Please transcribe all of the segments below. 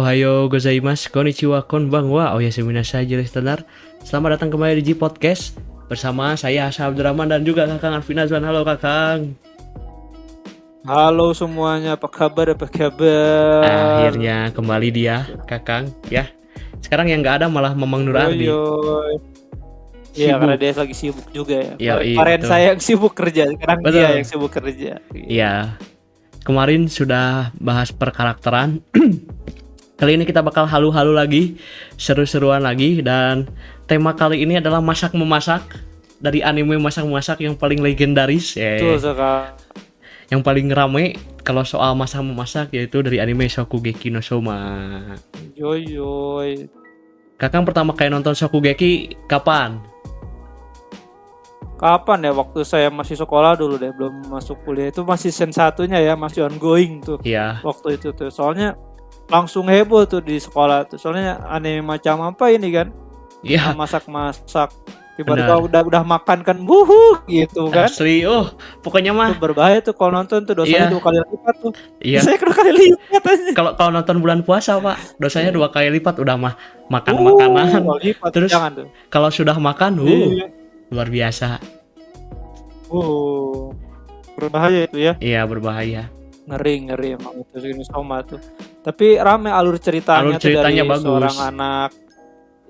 Ohayo gozaimasu, konnichiwa, konbanwa, oyasumi nasai, listener. Selamat datang kembali di G Podcast bersama saya Hasha Abdurrahman dan juga Kakang Arvin Azwan. Halo Kakang. Halo semuanya, apa kabar? Akhirnya kembali dia, Kakang. Ya, sekarang yang nggak ada malah Mamang Nur Ardi. Iya, karena dia lagi sibuk juga ya. betul. Kemarin saya yang sibuk kerja, sekarang Betul. dia yang sibuk kerja. Iya. Kemarin sudah bahas perkarakteran. Kali ini kita bakal halu-halu lagi, seru-seruan lagi, dan tema kali ini adalah masak-memasak dari anime masak-memasak yang paling legendaris. Betul sekali. Yang paling rame kalau soal masak-memasak yaitu dari anime Shokugeki no Soma. Yoy. Kakang pertama kali nonton Shokugeki kapan? Kapan ya? Waktu saya masih sekolah dulu deh, belum masuk kuliah. Itu masih season satunya ya, masih ongoing tuh. Iya. Waktu itu tuh, soalnya langsung heboh tuh di sekolah tuh. Soalnya anime macam apa ini kan? Iya. Masak-masak. Tiba-tiba udah makan kan, wuhu gitu kan. Asli, pokoknya mah itu berbahaya tuh kalau nonton tuh, dosanya 2 kali lipat tuh. Iya. Saya 2 kali lipat aja. Kalau nonton bulan puasa, Pak, dosanya 2 kali lipat, udah mah makan makanan. Terus kalau sudah makan, luar biasa. Berbahaya itu ya. Iya, berbahaya. Ngeri emang itu Shokugeki no Soma tuh. Tapi rame alur ceritanya tuh dari bagus. seorang anak.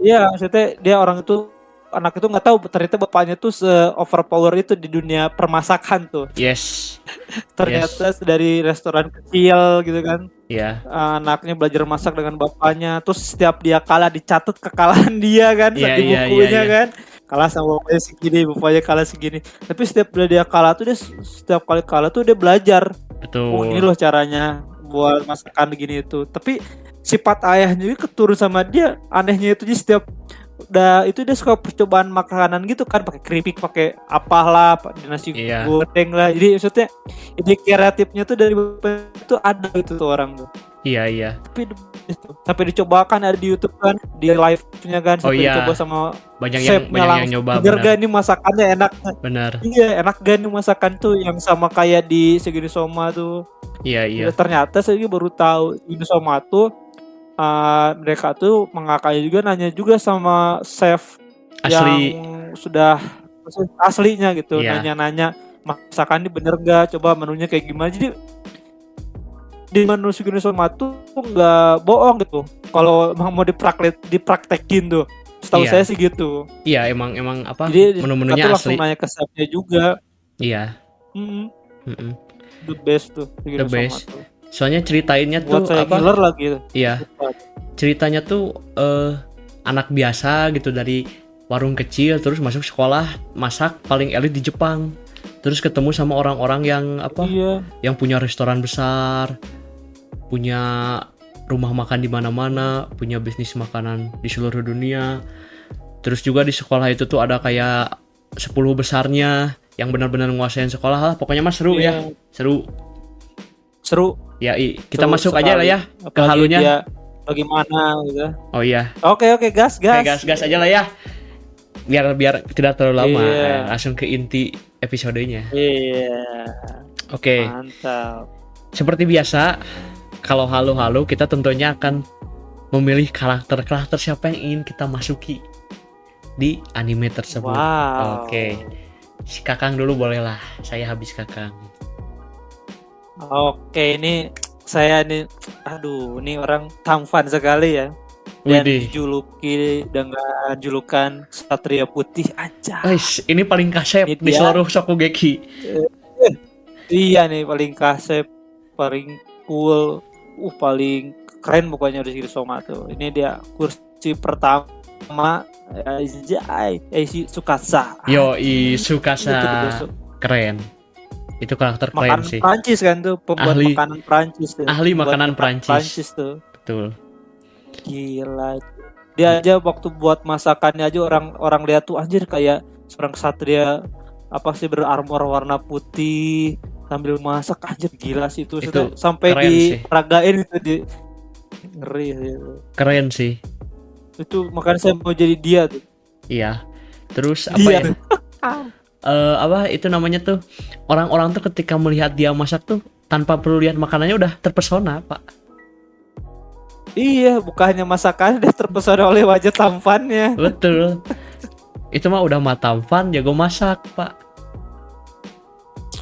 Iya, maksudnya dia anak itu nggak tahu ternyata bapaknya tuh se-overpower itu di dunia permasakan tuh. Yes. Ternyata dari restoran kecil gitu kan. Iya. Anaknya belajar masak dengan bapaknya. Terus setiap dia kalah dicatat kekalahan dia kan, di bukunya kan. Kalah sama bapaknya segini, bapaknya kalah segini. Tapi setiap dia kalah tuh, setiap kali kalah tuh dia belajar. Betul. Oh, ini loh caranya buat masakan gini itu. Tapi sifat ayahnya juga keturun sama dia. Anehnya itu dia setiap dia suka percobaan makanan gitu kan, pakai keripik, pakai apalah, nasi goreng lah. Jadi maksudnya ide kreatifnya tuh dari bapak itu ada itu tuh orang tuh. Iya. Tapi sampai dicobakan ada di YouTube kan, di live-nya kan, sampai dicoba sama banyak yang nyoba. Bener gak ini masakannya enak? Bener. Iya, enak gak ini masakan tuh yang sama kayak di Shokugeki no Soma tuh. Iya. Ternyata saya baru tahu Shokugeki no Soma tuh mereka tuh mengakanya juga, nanya juga sama chef asli yang sudah aslinya gitu. Nanya masakan ini bener gak, coba menunya kayak gimana. Jadi di menu Shokugeki no Soma tuh nggak bohong gitu kalau mau dipraktekin tuh. Setahu saya sih gitu. Iya, emang apa? Jadi menu-menunya asli. Langsung nanya ke chefnya juga. Iya. The best tuh. The best. Soalnya ceritainnya tuh apa? Lagi. Iya. Ceritanya tuh anak biasa gitu dari warung kecil terus masuk sekolah masak paling elit di Jepang. Terus ketemu sama orang-orang yang apa? Yang punya restoran besar, punya rumah makan di mana-mana, punya bisnis makanan di seluruh dunia. Terus juga di sekolah itu tuh ada kayak 10 besarnya yang benar-benar nguasain sekolah lah. Pokoknya mah seru ya. Seru. Ya, kita masuk sekali aja lah ya ke halunya. Dia bagaimana gitu. Oh iya. Oke, gas. Gas aja lah ya. Biar tidak terlalu lama. Langsung ke inti episodenya. Iya. Oke. Mantap. Seperti biasa, kalau halu-halu kita tentunya akan memilih karakter siapa yang ingin kita masuki di anime tersebut. Wow. Oke. Si Kakang dulu boleh lah. Saya habis Kakang. Oke, ini saya ini orang tampan sekali ya. Dan dijuluki dengan julukan Satria Putih aja. Ini paling kasep di seluruh Shokugeki. Iya nih, paling kasep, paling cool, paling keren pokoknya di Shokugeki no Soma tuh. Ini dia kursi pertama Tsukasa. Tsukasa. Keren. Itu karakter keren sih. Prancis kan tuh, pembuat makanan Prancis tuh. Ahli makanan Prancis tuh. Betul. Gila. Dia aja waktu buat masakannya aja orang lihat tuh anjir kayak seorang ksatria berarmor warna putih sambil masak, anjir gila sih itu sampai diperagain itu ngeri gitu. Keren sih. Itu makanya saya mau jadi dia tuh. Iya. Terus apa ya? Itu namanya tuh orang-orang tuh ketika melihat dia masak tuh tanpa perlu lihat makanannya udah terpesona, Pak. Iya, bukannya masakan dia terpesona oleh wajah tampannya. Betul. Itu mah udah mah tampan, jago masak, Pak.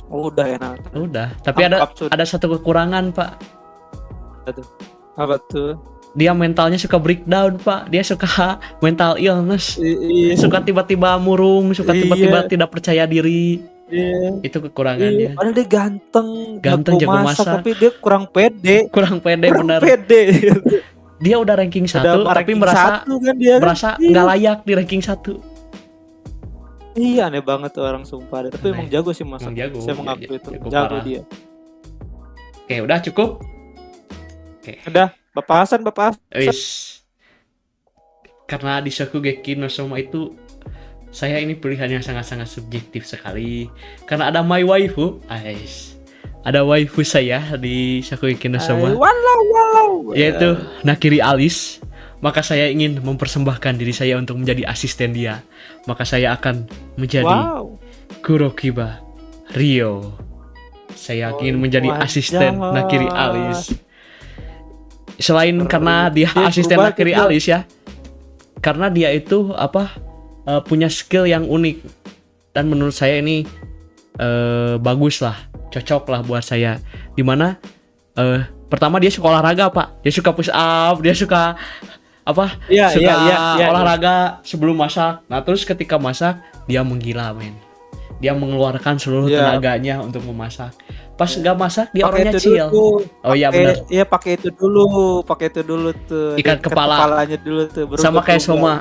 Oh, udah enak. Udah. Tapi ada satu kekurangan, Pak. Aduh. Apa tuh? Dia mentalnya suka breakdown, Pak. Dia suka mental illness. Iya. Suka tiba-tiba murung, suka tiba-tiba tidak percaya diri. Iya. Itu kekurangannya. Padahal dia ganteng jago masak, tapi dia kurang pede. Kurang pede benar. Dia udah ranking 1 tapi merasa kan dia merasa nggak layak di ranking 1. Iya, aneh banget tuh orang sumpah. Tapi emang jago sih masak. Jago. Saya mengakui itu. Jago dia. Oke, udah cukup. Oke. Udah, Bapak Hasan. Karena di Shokugeki no Soma itu saya ini pilihannya sangat-sangat subjektif sekali. Karena ada my waifu, ada waifu saya di Shokugeki no Soma. Walau. Yaitu Nakiri Alice. Maka saya ingin mempersembahkan diri saya untuk menjadi asisten dia. Maka saya akan menjadi Kurokiba Rio. Saya ingin menjadi asisten Nakiri Alice. Selain karena dia asisten Nakiri Alice ya. Karena dia itu punya skill yang unik. Dan menurut saya ini bagus lah, cocok lah buat saya. Dimana pertama dia suka olahraga, Pak. Dia suka push up, dia suka olahraga sebelum masak. Nah terus ketika masak dia menggila, men. Dia mengeluarkan seluruh tenaganya untuk memasak. Pas nggak masak dia orangnya chill. Oh iya benar. Iya pakai itu dulu tuh. Ikat kepalanya dulu tuh. Sama kayak Soma.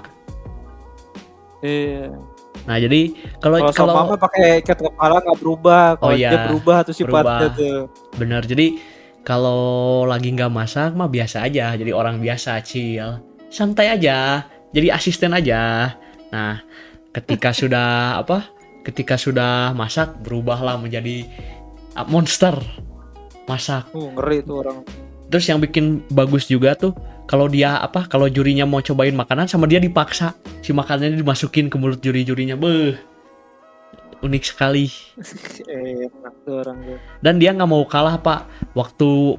Iya. Nah jadi kalau Soma pakai ikat kepala nggak berubah. Kalau dia berubah tuh sifatnya tuh. Benar. Jadi kalau lagi nggak masak mah biasa aja. Jadi orang biasa chill. Santai aja, jadi asisten aja. Nah, ketika sudah masak berubahlah menjadi monster masak. Ngeri tuh orang. Terus yang bikin bagus juga tuh kalau jurinya mau cobain makanan sama dia dipaksa si makanannya dimasukin ke mulut juri-jurinya. Unik sekali. Enak tuh orang tuh. Dan dia nggak mau kalah, Pak. Waktu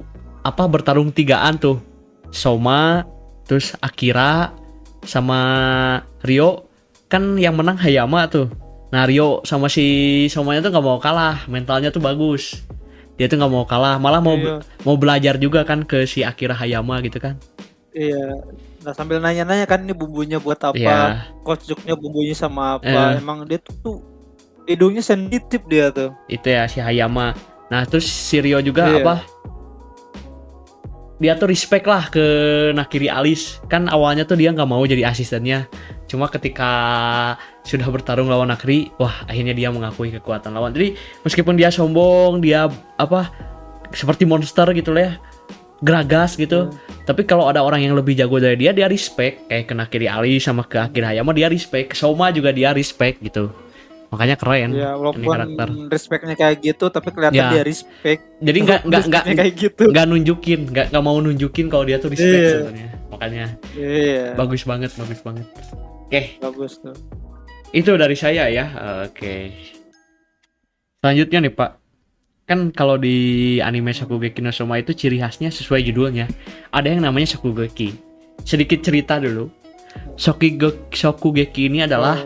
bertarung 3-an tuh, Soma, terus Akira sama Rio, kan yang menang Hayama tuh. Nah Rio sama si Somanya tuh nggak mau kalah, mentalnya tuh bagus. Dia tuh nggak mau kalah, malah mau belajar juga kan ke si Akira Hayama gitu kan. Iya. Nah sambil nanya-nanya kan ini bumbunya buat apa, kocoknya bumbunya sama apa. Emang dia tuh hidungnya sensitif dia tuh. Itu ya si Hayama. Nah terus si Rio juga dia tuh respect lah ke Nakiri Alice. Kan awalnya tuh dia nggak mau jadi asistennya. Cuma ketika sudah bertarung lawan Nakiri, wah akhirnya dia mengakui kekuatan lawan. Jadi meskipun dia sombong, dia seperti monster gitu lah ya, geragas gitu. Tapi kalau ada orang yang lebih jago dari dia respect. Kayak ke Nakiri Alice sama ke Akira Hayama dia respect. Ke Soma juga dia respect gitu. Makanya keren. Ya, walaupun karakter respectnya kayak gitu, tapi kelihatan dia respect. Jadi nggak nunjukin, nggak mau nunjukin kalau dia tuh respect sebenarnya. Makanya bagus banget. Oke. Bagus tuh. Itu dari saya ya. Oke. Selanjutnya nih Pak. Kan kalau di anime Shokugeki no Soma itu ciri khasnya sesuai judulnya. Ada yang namanya Shokugeki. Sedikit cerita dulu. Shokugeki ini adalah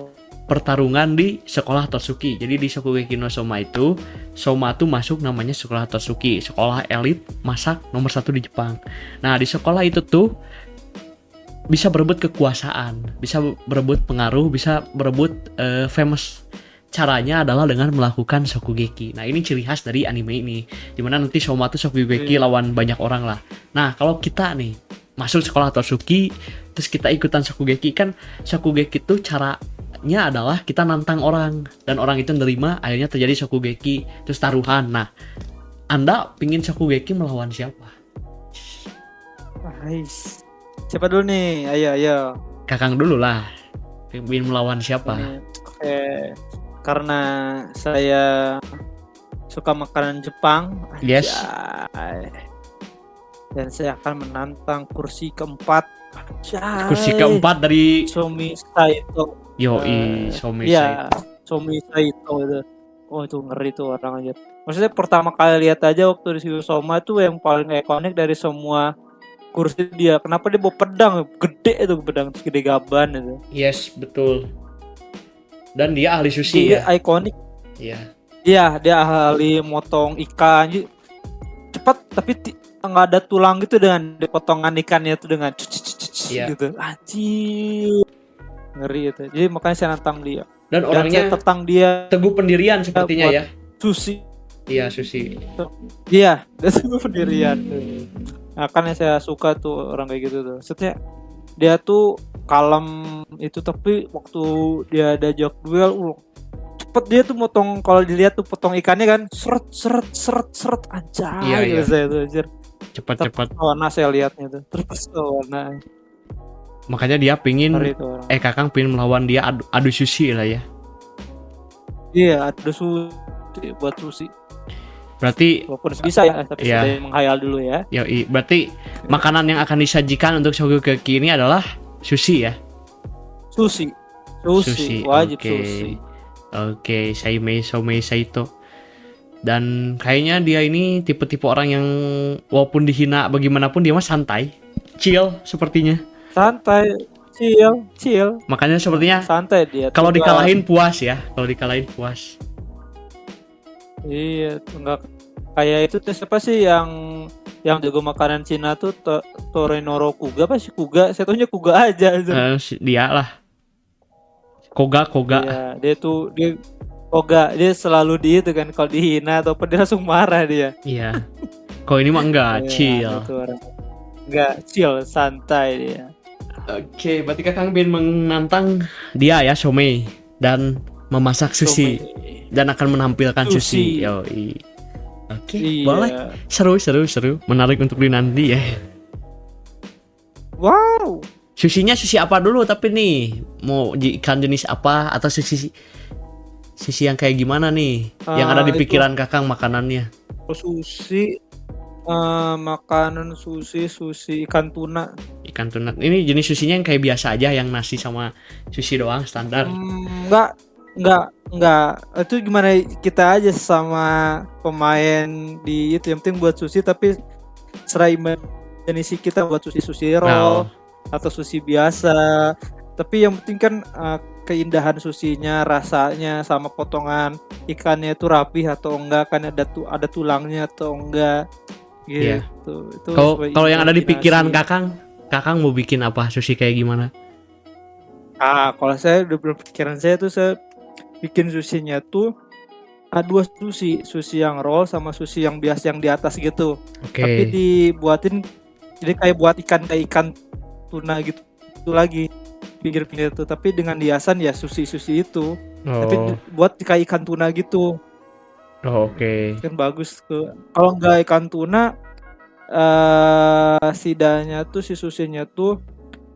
pertarungan di sekolah Totsuki. Jadi di Shokugeki no Soma itu, Soma tuh masuk namanya sekolah Totsuki, sekolah elit masak nomor 1 di Jepang. Nah di sekolah itu tuh bisa berebut kekuasaan, bisa berebut pengaruh, bisa berebut famous. Caranya adalah dengan melakukan Shokugeki. Nah ini ciri khas dari anime ini, dimana nanti Soma tuh Shokugeki lawan banyak orang lah. Nah kalau kita nih masuk sekolah Totsuki, terus kita ikutan Shokugeki, kan Shokugeki tuh caranya adalah kita nantang orang dan orang itu nerima, akhirnya terjadi Shokugeki, terus taruhan. Nah, Anda pingin Shokugeki melawan siapa? Siapa dulu nih? Ayo. Kakang dulu lah. Pingin melawan siapa? Karena saya suka makanan Jepang. Yes. Dan saya akan menantang kursi keempat. Kursi keempat dari Somi Saito. Somi Saito. Somi Saito itu. Oh itu ngeri tuh orang aja. Maksudnya pertama kali lihat aja waktu di Soma itu yang paling ikonik dari semua kursi dia. Kenapa dia bawa pedang gede itu, pedang gede gaban itu. Yes, betul. Dan dia ahli sushi Dia ya. ikonik. Iya. Iya, dia ahli motong ikan. Cepat tapi nggak ada tulang gitu, dengan potongan ikannya itu dengan Iya. gitu. Anjir. Ngeri itu. Jadi makanya saya nantang dia. Dan Dan orangnya saya tentang dia teguh pendirian sepertinya buat ya. sushi. Iya, sushi. Iya, dia tuh pendirian. Nah, kan yang saya suka tuh orang kayak gitu tuh. Maksudnya dia tuh kalem itu, tapi waktu dia diajak duel, cepet dia tuh motong. Kalau dilihat tuh potong ikannya kan, seret anjay. Iya, iya. Saya tuh anjir. Cepat-cepat. Warna saya lihatnya tuh. Terus warna. Makanya dia pingin Kakang pingin melawan dia adu sushi lah ya. Iya, ada sushi buat sushi. Berarti walaupun bisa ya, tapi iya. sudah menghayal dulu ya. Yoi, berarti makanan yang akan disajikan untuk Shokugeki ini adalah sushi ya? Sushi. Wajib sushi. Oke, Saimei Saito. Dan kayaknya dia ini tipe-tipe orang yang walaupun dihina bagaimanapun dia mah santai, chill sepertinya. Santai, chill. Makanya sepertinya santai dia. Kalau dikalahin puas ya, kalau dikalahin puas. Iya, enggak kayak itu tuh siapa sih yang jago makanan Cina tuh, Torenoro Kuga apa sih Kuga? Saya tahunya Kuga aja. Dia lah. Koga. Iya, dia Koga, dia selalu di itu kan, kalau dihina atau apa dia langsung marah dia. Iya. Kok ini mah enggak chill. Enggak chill, santai dia. Oke, berarti Kakang Bin menantang dia ya, Somei, dan memasak sushi. Dan akan menampilkan sushi. Yoi. Oke, boleh. Seru. Menarik untuk dinanti ya. Wow. Sushinya sushi apa dulu tapi nih? Mau ikan jenis apa atau sushi yang kayak gimana nih? Yang ada di pikiran Kakang makanannya? Sushi makanan sushi ikan tuna. Ikan tuna. Ini jenis sushinya yang kayak biasa aja, yang nasi sama sushi doang standar. Enggak. Itu gimana kita aja sama pemain di itu, yang penting buat sushi tapi serai jenis kita buat sushi roll atau sushi biasa. Tapi yang penting kan keindahan sushinya, rasanya, sama potongan ikannya itu rapih atau enggak, kan ada tulangnya atau enggak gitu. Yeah. Kalau yang ada di pikiran Kakang mau bikin apa? Sushi kayak gimana? Kalau saya udah berpikiran saya tuh, saya bikin sushinya tuh dua sushi yang roll sama sushi yang biasa yang di atas gitu. Tapi dibuatin jadi kayak buat ikan tuna gitu lagi pinggir-pinggir tuh, tapi dengan hiasan ya sushi itu. Tapi buat kayak ikan tuna gitu. Kan bagus tuh. Kalau nggak ikan tuna, sidanya tuh si sushinya tuh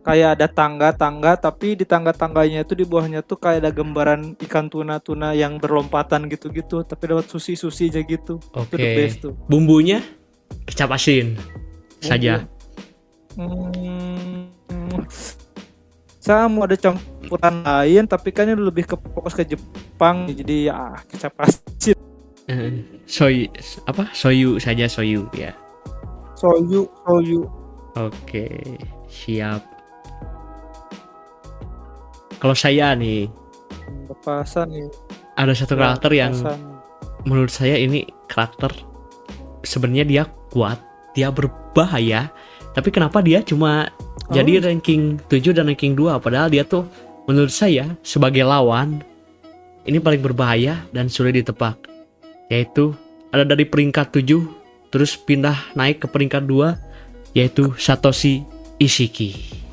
kayak ada tangga, tapi di tangga-tangganya itu di bawahnya tuh kayak ada gambaran ikan tuna yang berlompatan gitu, tapi lewat sushi aja gitu. Itu the best tuh. Bumbunya kecap asin saja. Saya mau ada campuran lain, tapi kan ini lebih fokus ke Jepang, jadi ya kecap asin. Soyu saja ya. Soyu. Oke, siap. Kalau saya nih, ada satu karakter yang menurut saya ini karakter sebenarnya dia kuat, dia berbahaya, tapi kenapa dia cuma jadi ranking 7 dan ranking 2, padahal dia tuh menurut saya sebagai lawan ini paling berbahaya dan sulit ditebak. Yaitu ada dari peringkat 7 terus pindah naik ke peringkat 2, yaitu Satoshi Ishiki.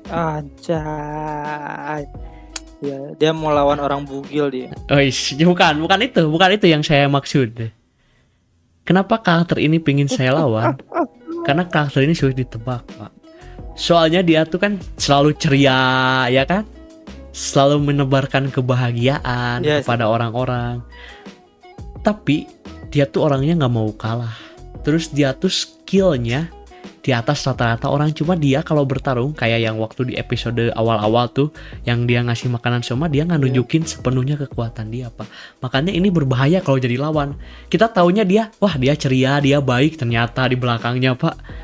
Anjay. Ya, dia mau lawan orang bugil dia. Bukan itu yang saya maksud. Kenapa karakter ini pingin saya lawan? Karena karakter ini sulit ditebak, Pak. Soalnya dia tuh kan selalu ceria, ya kan? Selalu menebarkan kebahagiaan kepada orang-orang. Tapi dia tuh orangnya nggak mau kalah. Terus dia tuh skillnya, di atas rata-rata orang. Cuma dia kalau bertarung kayak yang waktu di episode awal-awal tuh yang dia ngasih makanan Soma, dia nggak nunjukin sepenuhnya kekuatan dia Pak. Makanya ini berbahaya kalau jadi lawan. Kita taunya dia, wah dia ceria, dia baik, ternyata di belakangnya Pak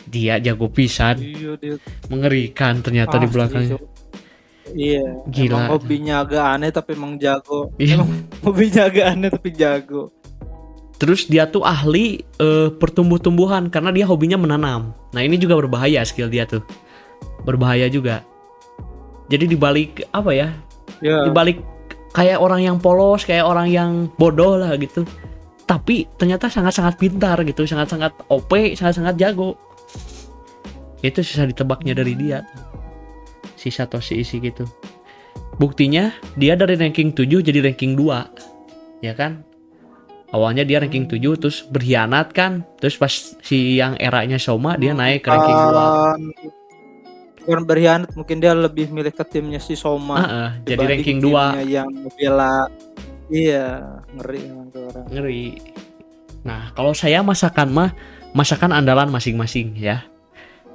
dia jago pisan. Iya, dia Mengerikan ternyata di asli, belakangnya. Cok. Iya, Gila. emang hobinya agak aneh tapi emang jago. Iya. Emang hobinya agak aneh tapi jago. Terus dia tuh ahli pertumbuh-tumbuhan karena dia hobinya menanam. Nah ini juga berbahaya skill dia tuh. Berbahaya juga. Jadi dibalik apa ya? Ya, Dibalik kayak orang yang polos, kayak orang yang bodoh lah gitu. Tapi ternyata sangat-sangat pintar gitu, sangat-sangat OP, sangat-sangat jago. Itu susah ditebaknya dari dia. Si Satoshi isi gitu. Buktinya dia dari ranking 7 jadi ranking 2. Ya kan? Awalnya dia ranking 7 terus berkhianat kan. Terus pas si yang eranya Soma dia naik ke ranking 2. bukan berkhianat, mungkin dia lebih milih ke timnya si Soma. Jadi dibanding ranking timnya 2. yang membela. Iya, ngeri emang tuh orang. Ngeri. Nah, kalau saya masakan andalan masing-masing ya.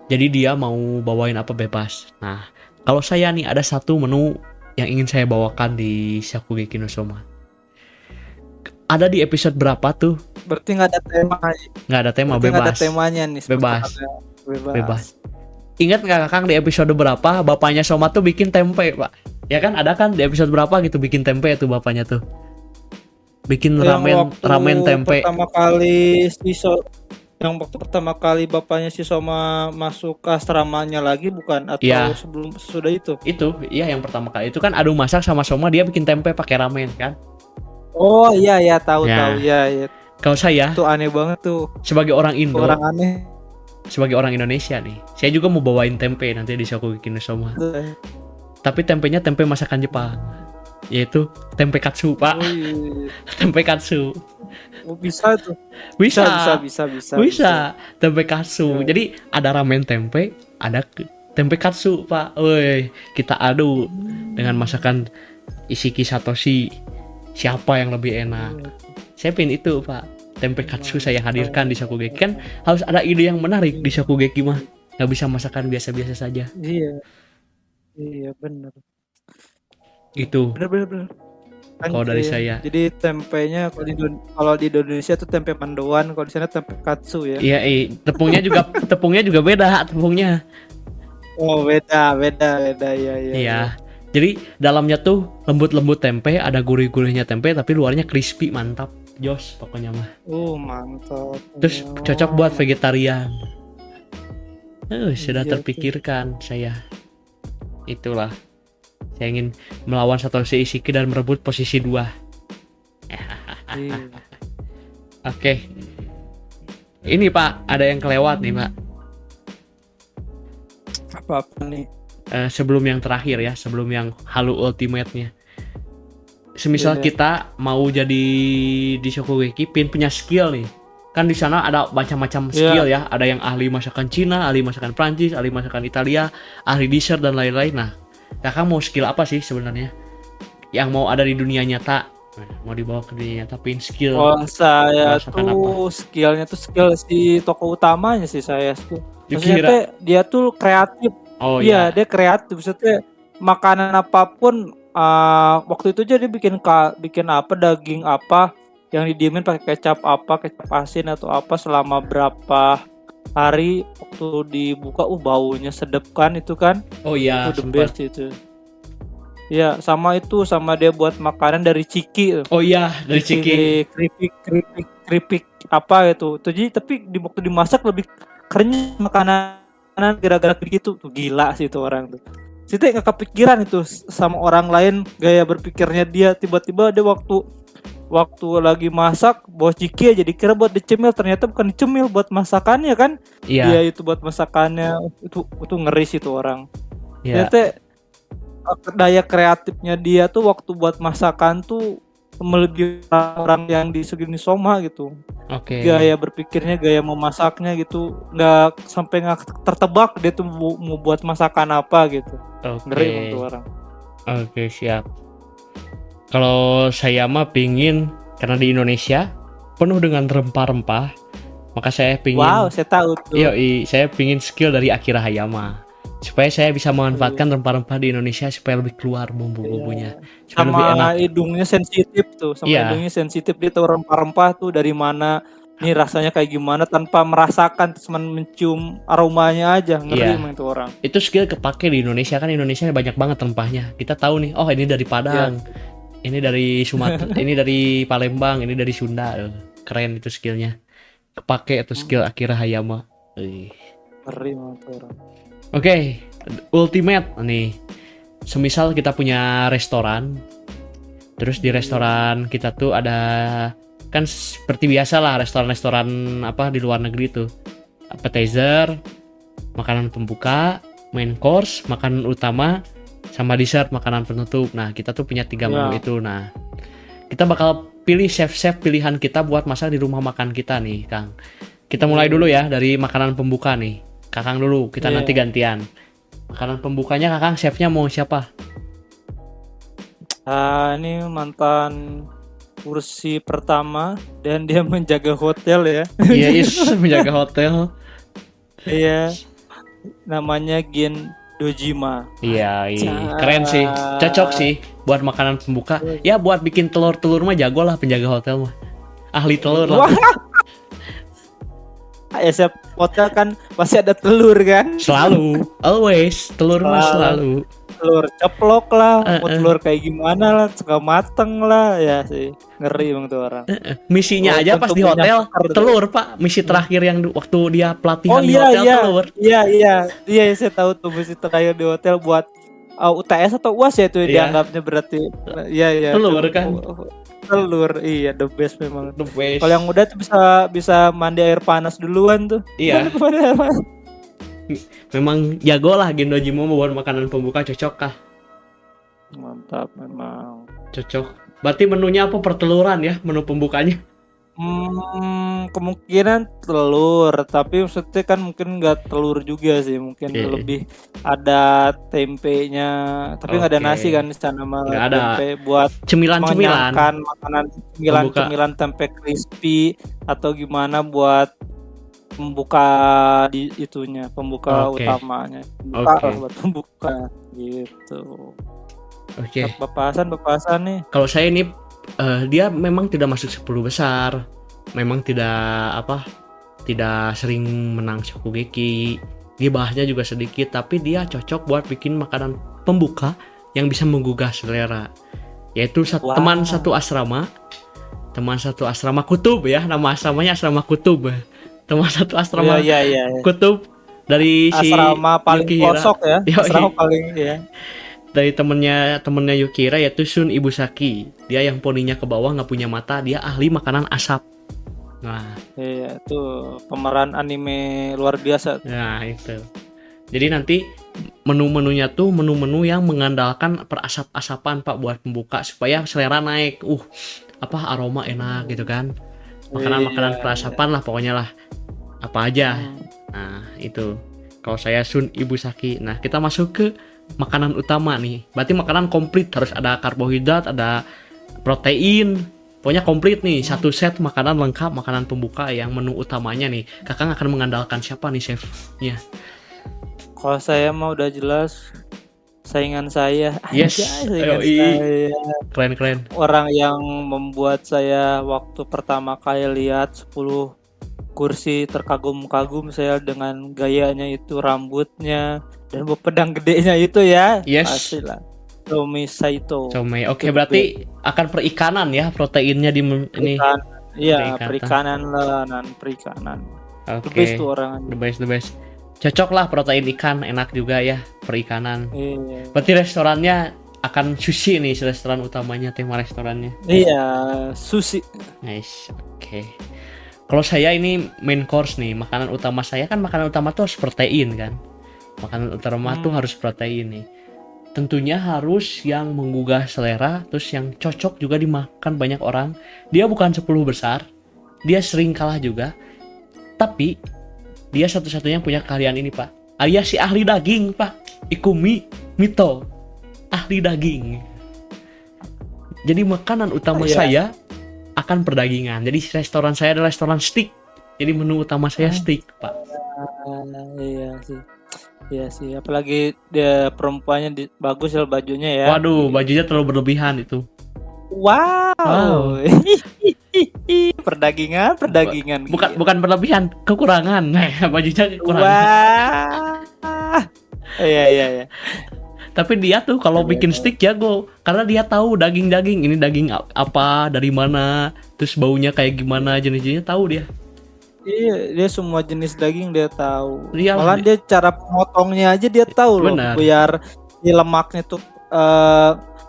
Jadi dia mau bawain apa bebas. Nah, kalau saya nih ada satu menu yang ingin saya bawakan di Shokugeki no Soma. Ada di episode berapa tuh? Berarti nggak ada tema. Nggak ada tema, Berarti nggak bebas. ada temanya nih. Bebas. Bebas. Bebas. Ingat nggak Kakang di episode berapa bapaknya Soma tuh bikin tempe, Pak? Ya kan ada kan di episode berapa gitu bikin tempe tuh bapaknya tuh. Bikin ramen tempe. Yang waktu pertama kali bapaknya si Soma masuk ke asramanya lagi bukan, atau Ya. sebelum sudah itu? Itu, iya yang pertama kali. Itu kan adu masak sama Soma, dia bikin tempe pakai ramen kan. Oh iya ya, tahu Ya. tahu ya. Kalau saya Itu aneh banget tuh. sebagai orang Indo, Orang aneh. sebagai orang Indonesia nih, saya juga mau bawain tempe nanti di Shokugeki no Soma. Tapi tempenya tempe masakan Jepang, yaitu tempe katsu, Pak. Oh, iya. Tempe katsu. Oh, bisa tuh. Bisa. Tempe katsu. Ya. Jadi ada ramen tempe, ada tempe katsu, Pak. Woi, kita adu dengan masakan Isiki Satoshi. Siapa yang lebih enak? Saya pin itu, Pak. Tempe katsu saya hadirkan di Shokugeki. Kan harus ada ide yang menarik di Shokugeki mah. Nggak bisa masakan biasa-biasa saja. Iya benar. Itu Benar. kalau dari saya. Jadi tempenya kalau di Indonesia tuh tempe mendoan, kalau di sana tempe katsu ya. Iya, tepungnya juga beda tepungnya. Oh, beda ya. Iya. Jadi dalamnya tuh lembut-lembut tempe, ada gurih-gurihnya tempe, tapi luarnya crispy, mantap, jos pokoknya mah. Mantap. Terus cocok buat vegetarian. Sudah Iya, terpikirkan saya. Itulah. Saya ingin melawan Satoshi Ishiki dan merebut posisi 2. Iya. Oke. Ini Pak, ada yang kelewat nih Pak. Apa nih? Sebelum yang terakhir ya, sebelum yang Halu Ultimate-nya. Semisal kita mau jadi di Shokugeki, punya skill nih. Kan di sana ada macam-macam skill ya. Ada yang ahli masakan Cina, ahli masakan Prancis, ahli masakan Italia, ahli dessert dan lain-lain. Nah, Kakak mau skill apa sih sebenarnya? Yang mau ada di dunia nyata? Mau dibawa ke dunia nyata, pin skill. Oh, saya masakan tuh skillnya tuh skill si tokoh utamanya sih saya tuh. Yukihira. Maksudnya dia tuh kreatif. Oh iya, iya. dia kreatif. Maksudnya makanan apapun, waktu itu aja dia bikin apa, daging apa yang didiemin pakai kecap asin atau apa selama berapa hari, waktu dibuka baunya sedep kan itu kan. Oh iya, Itu the best itu. Ya, sama dia buat makanan dari ciki. Oh iya, dari ciki. Keripik apa itu. Tuh, jadi tapi waktu dimasak lebih kerenyes makanan gara-gara gitu. Tuh gila sih itu orang tuh. Situ nggak kepikiran itu sama orang lain gaya berpikirnya dia. Tiba-tiba dia waktu lagi masak bawa ciki aja dikira buat dicemil, ternyata bukan dicemil, buat masakannya kan. Iya. Dia itu buat masakannya. Itu ngeri sih itu orang. Iya. Ternyata daya kreatifnya dia tuh waktu buat masakan tuh melebihi orang yang di Shokugeki Soma gitu. Oke. Gaya berpikirnya, gaya memasaknya gitu, nggak tertebak dia tuh mau buat masakan apa gitu. Ngeri tuh orang. Oke, siap. Kalau saya mah pingin, karena di Indonesia penuh dengan rempah-rempah, Maka saya pingin, Wow, saya tahu tuh. saya pingin skill dari Akira Hayama supaya saya bisa memanfaatkan rempah-rempah di Indonesia supaya lebih keluar bumbu-bumbunya, supaya lebih enak. Sama hidungnya sensitif tuh, Iya. hidungnya sensitif, dia tahu rempah-rempah tuh dari mana, nih rasanya kayak gimana tanpa merasakan, cuma mencium aromanya aja, ngeri Iya. emang itu orang. Itu skill kepake di Indonesia, kan Indonesia banyak banget rempahnya. Kita tahu nih, oh ini dari Padang, ini dari Sumatera, ini dari Palembang, ini dari Sunda. Keren itu skillnya. Kepake itu skill Akira Hayama. Ngeri emang itu orang. Oke, ultimate nih. Semisal kita punya restoran, terus di restoran kita tuh ada, kan seperti biasa lah restoran-restoran apa di luar negeri tuh, appetizer, makanan pembuka, main course, makanan utama, sama dessert, makanan penutup. Nah, kita tuh punya 3 menu itu. Nah, kita bakal pilih chef-chef pilihan kita buat masak di rumah makan kita nih, Kang. Kita mulai dulu ya dari makanan pembuka nih. Kakang dulu, kita nanti gantian. Makanan pembukanya Kakang, chefnya mau siapa? Ini mantan kursi pertama dan dia menjaga hotel ya. Iya, menjaga hotel. Iya. Namanya Gen Dojima. Iya, keren sih. Cocok sih buat makanan pembuka. Ya buat bikin telur-telur mah jago lah penjaga hotel mah. Ahli telur lah. Chef hotel kan pasti ada telur kan? Selalu, always, telur mah selalu. Telur ceplok lah, telur kayak gimana lah, suka mateng lah, ya sih. Ngeri emang tuh orang. Misinya aja pas di hotel telur, Pak. Misi terakhir yang waktu dia pelatihan di hotel telur. Iya, saya tahu tuh misi terakhir di hotel buat UTS atau UAS ya itu dianggapnya berarti. Iya. Telur kan. Telur, iya the best memang. The best. Kalau yang udah tuh bisa mandi air panas duluan tuh. Iya. Memang jago lah Gen Dojima buat makanan pembuka, cocok kah? Mantap memang. Cocok. Berarti menunya apa, perteluran ya menu pembukanya? Kemungkinan telur, tapi maksudnya kan mungkin nggak telur juga sih, mungkin lebih ada tempenya, tapi nggak ada nasi kan di sana, malah tempe buat cemilan-cemilan, makanan cemilan tempe crispy atau gimana buat pembuka di itunya, pembuka utamanya, buat pembuka gitu. Bapasan nih. Kalau saya ini dia memang tidak masuk 10 besar, memang tidak sering menang Shokugeki, dia bahasnya juga sedikit, tapi dia cocok buat bikin makanan pembuka yang bisa menggugah selera, yaitu teman satu asrama Kutub ya, nama asramanya asrama Kutub, teman satu asrama Kutub dari asrama paling kosok ya, asrama paling ya. Dari temennya Yukihira, yaitu Shun Ibusaki. Dia yang poninya ke bawah, nggak punya mata, dia ahli makanan asap. Nah, iya itu pemeran anime luar biasa. Nah itu. Jadi nanti menu-menunya tuh menu-menu yang mengandalkan perasap-asapan, Pak, buat pembuka supaya selera naik. Aroma enak gitu kan. Makanan-makanan perasapan lah pokoknya lah. Apa aja. Nah, itu. Kalau saya Shun Ibusaki. Nah, kita masuk ke makanan utama nih. Berarti makanan komplit, harus ada karbohidrat, ada protein. Pokoknya komplit nih, satu set makanan lengkap, makanan pembuka yang menu utamanya nih. Kakak akan mengandalkan siapa nih chefnya? Kalau saya mah udah jelas saingan saya. Yes. Saya. Keren. Orang yang membuat saya waktu pertama kali lihat 10 kursi terkagum-kagum saya dengan gayanya itu, rambutnya dan pedang gedenya itu ya. Yes. Pasti lah. Tomei Saito. Oke, berarti akan perikanan ya, proteinnya di ini. Iya, perikanan. Oke. The best tuh orang. The best. Cocok lah protein ikan, enak juga ya perikanan. Iya. Berarti restorannya akan sushi nih, restoran utamanya, tema restorannya. Iya, sushi. Nice. Oke. Kalau saya ini main course nih, makanan utama saya kan, makanan utama tuh harus protein kan. Makanan utama tuh harus protein nih. Tentunya harus yang menggugah selera, terus yang cocok juga dimakan banyak orang. Dia bukan 10 besar, dia sering kalah juga. Tapi dia satu-satunya punya keahlian ini, Pak. Alias si ahli daging, Pak. Ikumi Mito, ahli daging. Jadi makanan utama saya akan perdagingan. Jadi restoran saya adalah restoran steak. Jadi menu utama saya steak, Pak. Iya sih. Iya sih, apalagi dia perempuannya bagus ya bajunya ya. Waduh, bajunya terlalu berlebihan itu. Wow. Perdagingan. Bukan berlebihan, kekurangan. Bajunya kekurangan. Wah. Iya. Tapi dia tuh kalau bikin steak jago, karena dia tahu daging-daging ini daging apa, dari mana, terus baunya kayak gimana, jenis-jenisnya tahu dia. Iya, dia semua jenis daging dia tahu. Iyalah, Malah dia cara memotongnya aja dia tahu loh, benar. biar si lemaknya tuh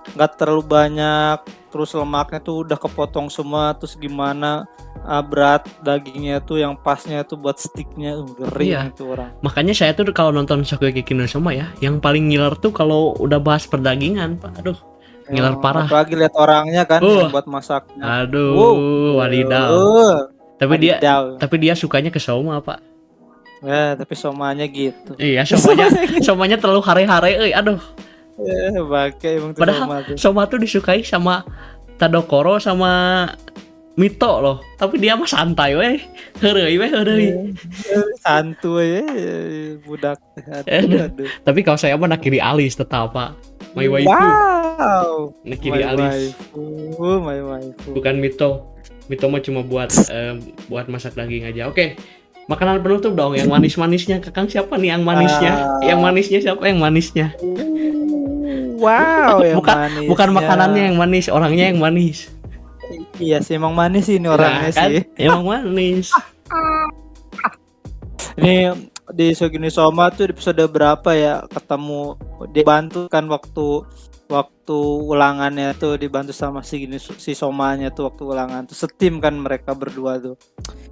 nggak terlalu banyak, terus lemaknya tuh udah kepotong semua, terus gimana berat dagingnya tuh yang pasnya tuh buat sticknya, ngeri Iya. itu orang. Makanya saya tuh kalau nonton Shokugeki no Soma ya, yang paling ngiler tuh kalau udah bahas perdagingan, Pak. Aduh, ngiler parah. Apalagi lihat orangnya kan yang buat masaknya. Aduh, wadidaw. Tapi dia sukanya ke Soma, Pak. Ya, tapi somanya gitu. Iya, somanya terlalu hare-hare, aduh. Bangke emang tuh. Padahal Soma tuh disukai sama Tadokoro sama Mito loh. Tapi dia mah santai weh. Heureuy. Santuy budak. Aduh. Tapi kalau saya mah nakiri alis tetap, Pak. My waifu. Wow. Nakiri alis. My waifu. Bukan Mito. Mito mah cuma buat masak daging aja. Oke. Makanan penutup dong, yang manis-manisnya. Kakang siapa nih yang manisnya? Yang manisnya siapa yang manisnya? Wow, yang manisnya. Bukan makanannya yang manis, orangnya yang manis. Iya sih, emang manis sih ini orangnya kan? Sih. Emang manis. Ini di Shokugeki no Soma tuh di episode berapa ya ketemu, dibantu kan waktu ulangannya tuh, dibantu sama si Somanya tuh waktu ulangan tuh, setim kan mereka berdua tuh.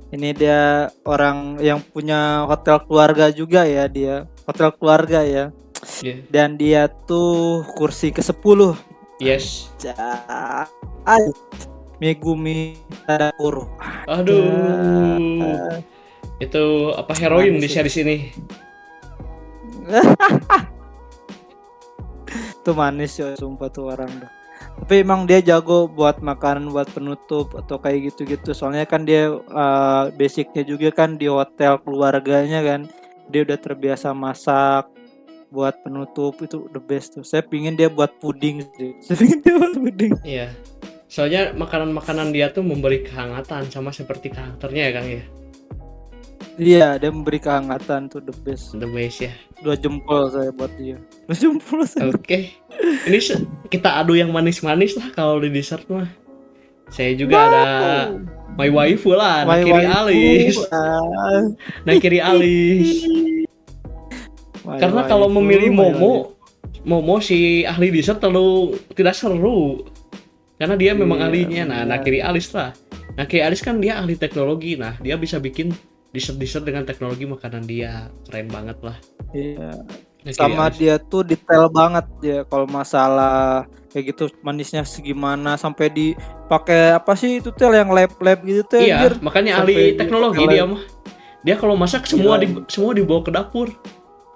Ini dia orang yang punya hotel keluarga juga ya, dia hotel keluarga ya. Yeah. Dan dia tuh kursi ke-10. Yes. Megumi Tadakuro. Aduh. Itu apa heroin di series ini? Itu manis ya, sumpah tuh orang dah. Tapi emang dia jago buat makanan, buat penutup atau kayak gitu-gitu. Soalnya kan dia basicnya juga kan di hotel keluarganya kan. Dia udah terbiasa masak buat penutup, itu the best tuh. Saya pingin dia buat puding sih. Iya. Soalnya makanan-makanan dia tuh memberi kehangatan sama seperti karakternya ya Kang ya. Iya, dia memberi kehangatan tuh the best. The best ya. 2 jempol saya buat dia. 2 jempol saya. Oke. Ini kita adu yang manis-manis lah kalau di dessert mah. Saya juga ada my waifu lah, nakiri alis. Nakiri alis. Karena kalau memilih Momo si ahli dessert terlalu tidak seru. Karena dia memang ahlinya. Nah, nakiri alis lah. Nakiri alis kan dia ahli teknologi. Nah, dia bisa bikin dessert dengan teknologi makanan dia. Keren banget lah. Iya. Sama dia tuh detail banget ya kalau masalah kayak gitu, manisnya segimana, sampai dipakai apa sih itu tel yang lab gitu tuh. Iya, makanya ahli teknologi dia mah. Dia kalau masak semua dibawa ke dapur.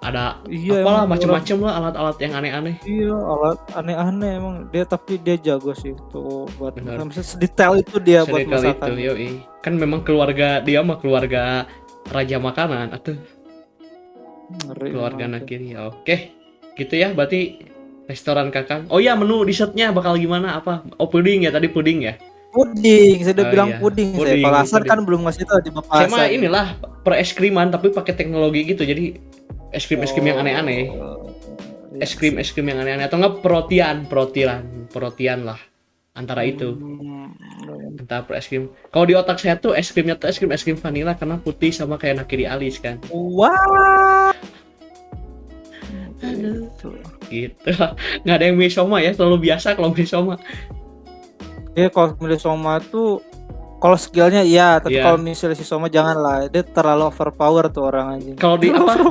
Ada apalah macam-macam lah alat-alat yang aneh-aneh. Iya, alat aneh-aneh emang dia, tapi dia jago sih tuh buat sedetail itu dia buat masakan. Kan memang keluarga dia mah keluarga raja makanan atau keluarga Nakiri. Oke. Gitu ya, berarti restoran Kakang. Oh iya, menu dessertnya bakal gimana apa? Oh, puding ya, tadi puding ya. Puding, saya udah bilang puding. Saya Palasan kan belum ngasih tahu di Bapak. Saya mah inilah per es kriman tapi pakai teknologi gitu. Jadi es krim yang aneh-aneh. Es krim yang aneh-aneh atau enggak protian lah. Antara itu. Entah per es krim. Kalau di otak saya tuh es krimnya tuh es krim vanilla karena putih sama kayak nakiri alis kan. Wah. Aduh. Gitu. Nggak ada yang milih Soma ya, terlalu biasa kalau milih Soma. Ya kalau milih Soma tuh kalau skillnya iya, tapi kalau misalnya si Soma janganlah, dia terlalu overpower tuh orang aja. Kalau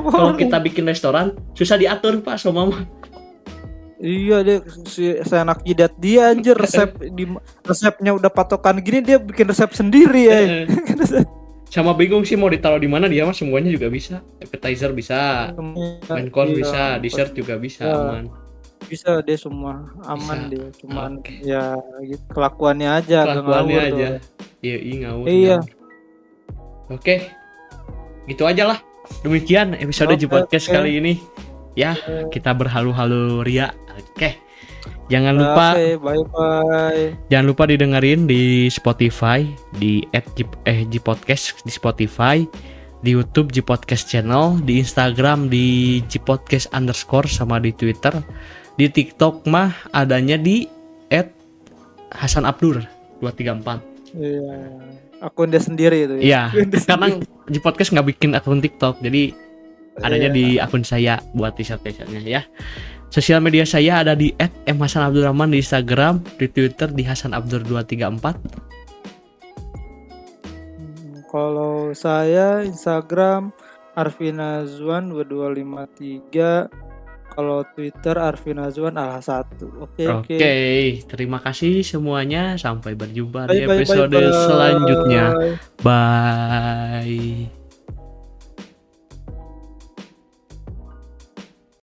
kalau kita bikin restoran susah diatur Pak Soma mah. Iya, dia seenak jidat dia anjir, resepnya udah patokan gini, dia bikin resep sendiri ya. Sama bingung sih mau ditaruh di mana, dia mah semuanya juga bisa. Appetizer bisa, main course bisa, dessert juga bisa, aman. Bisa dia semua aman bisa. Dia cuman ya gitu, kelakuannya aja Iya, ngawur. Iya. Oke, gitu aja lah. Demikian episode Ji Podcast kali ini. Ya, kita berhalu-halu ria. Oke. Jangan lupa bye. Jangan lupa didengerin di Spotify di Ji Podcast di Spotify, di YouTube Ji Podcast Channel, di Instagram di Ji Podcast _ sama di Twitter. Di TikTok mah adanya di @hasanabdur 234. Iya. Akun dia sendiri itu ya. Iya. Karena Ji Podcast nggak bikin akun TikTok, jadi adanya di akun saya buat t-shirt-nya ya. Sosial media saya ada di @mhasanabdurrahman di Instagram, di Twitter di hasanabdur234. Kalau saya Instagram Arfinazwan 2253. Kalau Twitter Arfinazwan AL1. Oke. Terima kasih semuanya. Sampai berjumpa di episode selanjutnya. Bye.